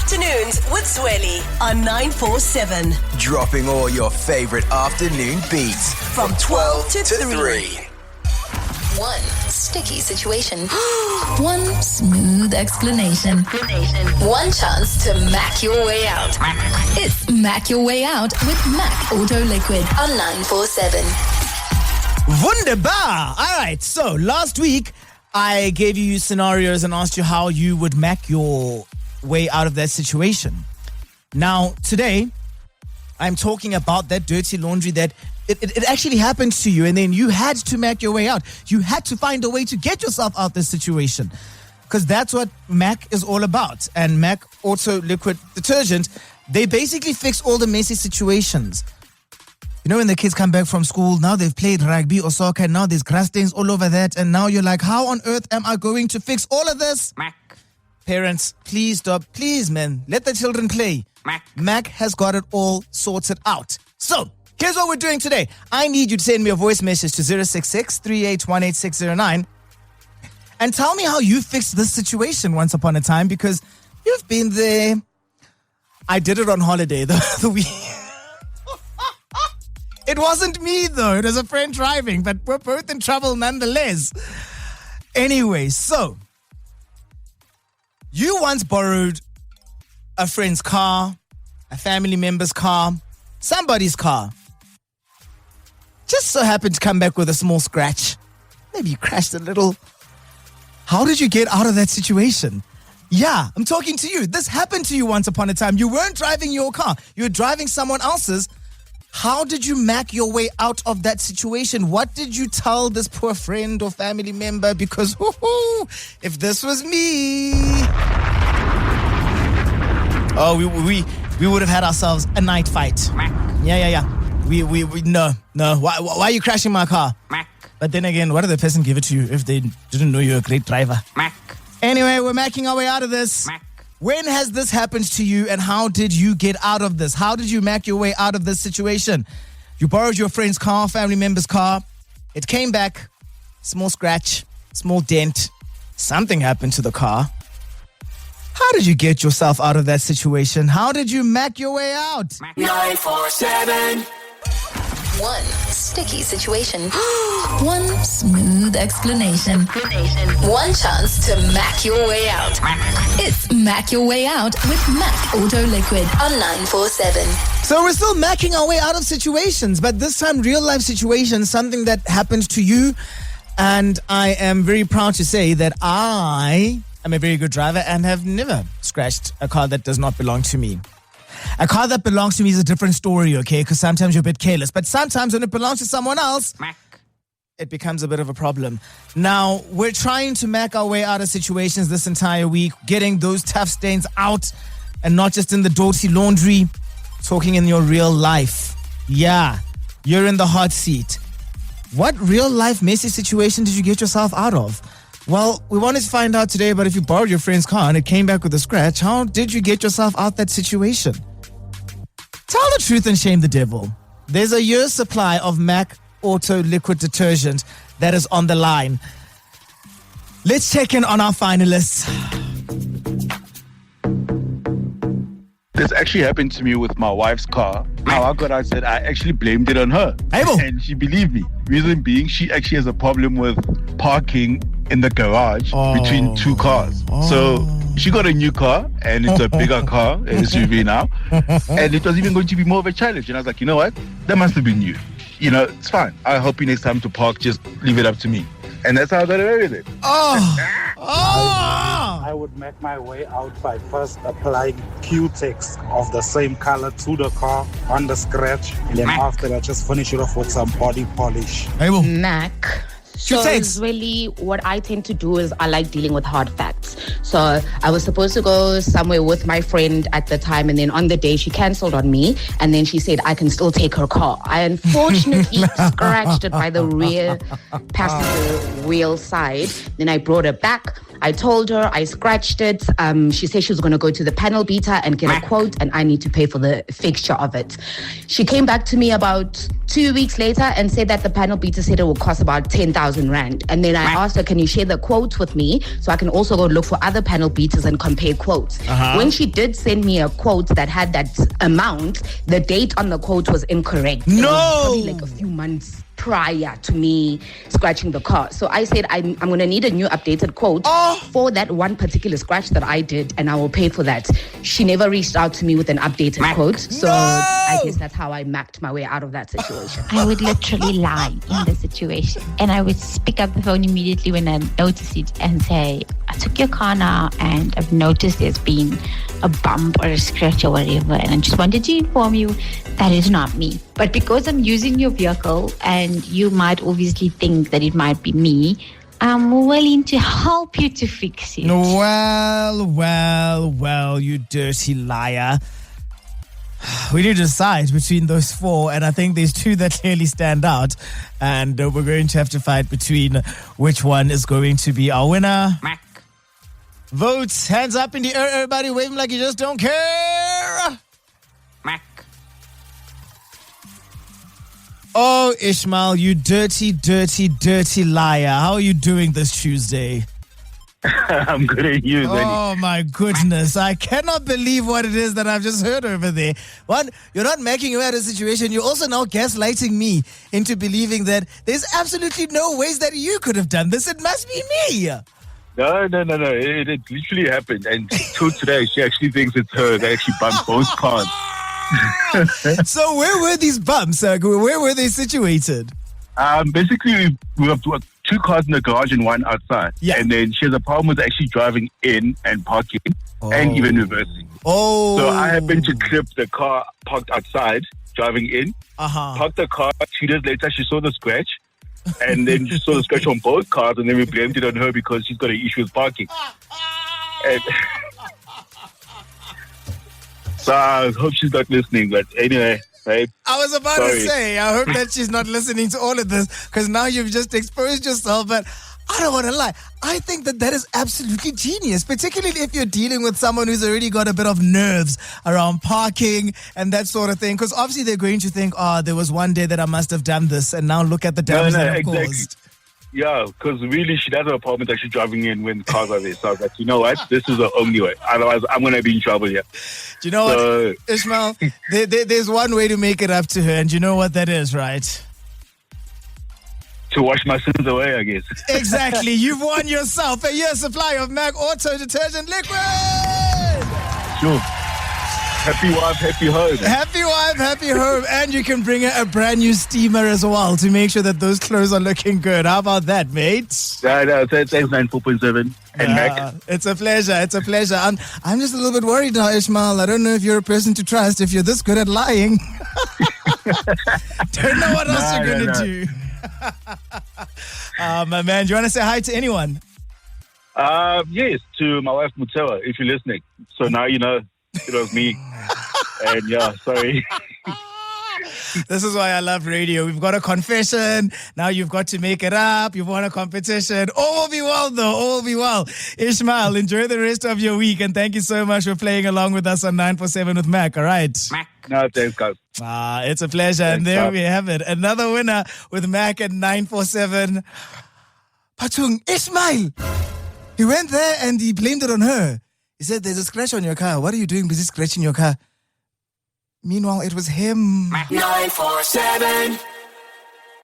Afternoons with Zweli on 947. Dropping all your favorite afternoon beats from 12 to 3. One sticky situation. One smooth explanation. One chance to MAQ your way out. It's MAQ your way out with MAQ Auto Liquid on 947. Wunderbar. All right. So last week, I gave you scenarios and asked you how you would MAQ your way out of that situation. Now, today, I'm talking about that dirty laundry that it actually happened to you, and then you had to MAQ your way out. You had to find a way to get yourself out of this situation, because that's what MAQ is all about. And MAQ Auto Liquid Detergent, they basically fix all the messy situations. You know, when the kids come back from school, now they've played rugby or soccer, and now there's grass stains all over that, and now you're like, how on earth am I going to fix all of this? MAQ. Parents, please stop. Please, man, let the children play. MAQ has got it all sorted out. So, here's what we're doing today. I need you to send me a voice message to 066-3818-609 and tell me how you fixed this situation once upon a time, because you've been there. I did it on holiday the week. It wasn't me, though. It was a friend driving, but we're both in trouble nonetheless. Anyway, so you once borrowed a friend's car, a family member's car, somebody's car. Just so happened to come back with a small scratch. Maybe you crashed a little. How did you get out of that situation? Yeah, I'm talking to you. This happened to you once upon a time. You weren't driving your car. You were driving someone else's. How did you MAQ your way out of that situation? What did you tell this poor friend or family member? Because if this was me, we would have had ourselves a night fight. Yeah. No. Why are you crashing my car? But then again, what did the person give it to you if they didn't know you're a great driver? Anyway, we're MAQing our way out of this. When has this happened to you, and how did you get out of this? How did you MAQ your way out of this situation? You borrowed your friend's car, family member's car. It came back, small scratch, small dent. Something happened to the car. How did you get yourself out of that situation? How did you MAQ your way out? 947. One sticky situation. One smooth explanation. One chance to MAQ your way out. It's MAQ your way out with MAQ Auto Liquid on 947. So we're still MAQing our way out of situations, but this time real life situations, something that happened to you. And I am very proud to say that I am a very good driver and have never scratched a car that does not belong to me. A car that belongs to me is a different story, okay? Because sometimes you're a bit careless. But sometimes when it belongs to someone else, it becomes a bit of a problem. Now, we're trying to MAQ our way out of situations this entire week, getting those tough stains out, and not just in the dirty laundry, talking in your real life. Yeah, you're in the hot seat. What real life messy situation did you get yourself out of? Well, we wanted to find out today about if you borrowed your friend's car and it came back with a scratch. How did you get yourself out that situation? Tell the truth and shame the devil. There's a year's supply of MAQ Auto Liquid Detergent that is on the line. Let's check in on our finalists. This actually happened to me with my wife's car. How I got out said I actually blamed it on her. And she believed me. Reason being, she actually has a problem with parking in the garage between two cars. So she got a new car, and it's a bigger car, an SUV now. And it was even going to be more of a challenge. And I was like, you know what? That must have been you. You know, it's fine. I'll help you next time to park. Just leave it up to me. And that's how I got away with it. I would make my way out by first applying Q-Tex of the same color to the car on the scratch. And then after that, just finish it off with some body polish. MAQ. So really what I tend to do is I like dealing with hard facts. So I was supposed to go somewhere with my friend at the time, and then on the day she cancelled on me, and then she said I can still take her car. I unfortunately scratched it by the rear passenger wheel side. Then I brought her back. I told her, I scratched it. She said she was going to go to the panel beater and get a quote, and I need to pay for the fixture of it. She came back to me about 2 weeks later and said that the panel beater said it will cost about 10,000 Rand. And then I asked her, can you share the quote with me so I can also go look for other panel beaters and compare quotes? When she did send me a quote that had that amount, the date on the quote was incorrect. No! It was probably like a few months prior to me scratching the car. So I said, I'm going to need a new updated quote for that one particular scratch that I did, and I will pay for that. She never reached out to me with an updated quote. So I guess that's how I mapped my way out of that situation. I would literally lie in the situation, and I would pick up the phone immediately when I noticed it and say, I took your car now and I've noticed there's been a bump or a scratch or whatever, and I just wanted to inform you that is not me. But because I'm using your vehicle and you might obviously think that it might be me, I'm willing to help you to fix it. Well, you dirty liar. We need to decide between those four, and I think there's two that clearly stand out, and we're going to have to fight between which one is going to be our winner. Votes, hands up in the air, everybody waving like you just don't care. Oh, Ishmael, you dirty, dirty, dirty liar. How are you doing this Tuesday? I'm good at you, Zweli. Oh, my goodness. I cannot believe what it is that I've just heard over there. One, you're not making you out of a situation. You're also now gaslighting me into believing that there's absolutely no ways that you could have done this. It must be me. No. It literally happened. And till today, she actually thinks it's her that actually bumped both cars. So where were these bumps? Where were they situated? Basically, we have two cars in the garage and one outside. Yeah. And then she has a problem with actually driving in and parking and even reversing. So I happened to clip the car parked outside, driving in, parked the car. 2 days later, she saw the scratch. And then she saw the scratch on both cars, and then we blamed it on her because she's got an issue with parking. And so I hope she's not listening, but anyway, right? I was about to say, I hope that she's not listening to all of this, because now you've just exposed yourself. But I don't want to lie. I think that is absolutely genius, particularly if you're dealing with someone who's already got a bit of nerves around parking and that sort of thing. Because obviously they're going to think, there was one day that I must have done this, and now look at the damage that I've caused. Yeah, because really she doesn't have a problem with actually driving in when cars are there. So I was like, you know what? This is the only way. Otherwise, I'm going to be in trouble here. Do you know what, Ishmael? There's one way to make it up to her, and you know what that is, right? To wash my sins away, I guess. Exactly. You've won yourself a year's supply of MAQ Auto Detergent Liquid. Sure. Happy wife, happy home. Happy wife, happy home. And you can bring her a brand new steamer as well to make sure that those clothes are looking good. How about that, mate? No, thanks, 94.7 and MAQ. It's a pleasure. It's a pleasure. I'm just a little bit worried now, Ishmael. I don't know if you're a person to trust if you're this good at lying. Don't know what else you're going to do. My man, do you want to say hi to anyone? Yes, to my wife Mutewa, if you're listening. So now you know it was me. And yeah, sorry. This is why I love radio. We've got a confession. Now you've got to make it up. You've won a competition. All will be well, though. All will be well. Ishmael, enjoy the rest of your week. And thank you so much for playing along with us on 947 with MAQ. All right? MAQ. No, thanks, guys. It's a pleasure. Thanks, and there we have it. Another winner with MAQ at 947. Patung, Ishmael. He went there and he blamed it on her. He said, there's a scratch on your car. What are you doing busy scratching your car? Meanwhile, it was him. 947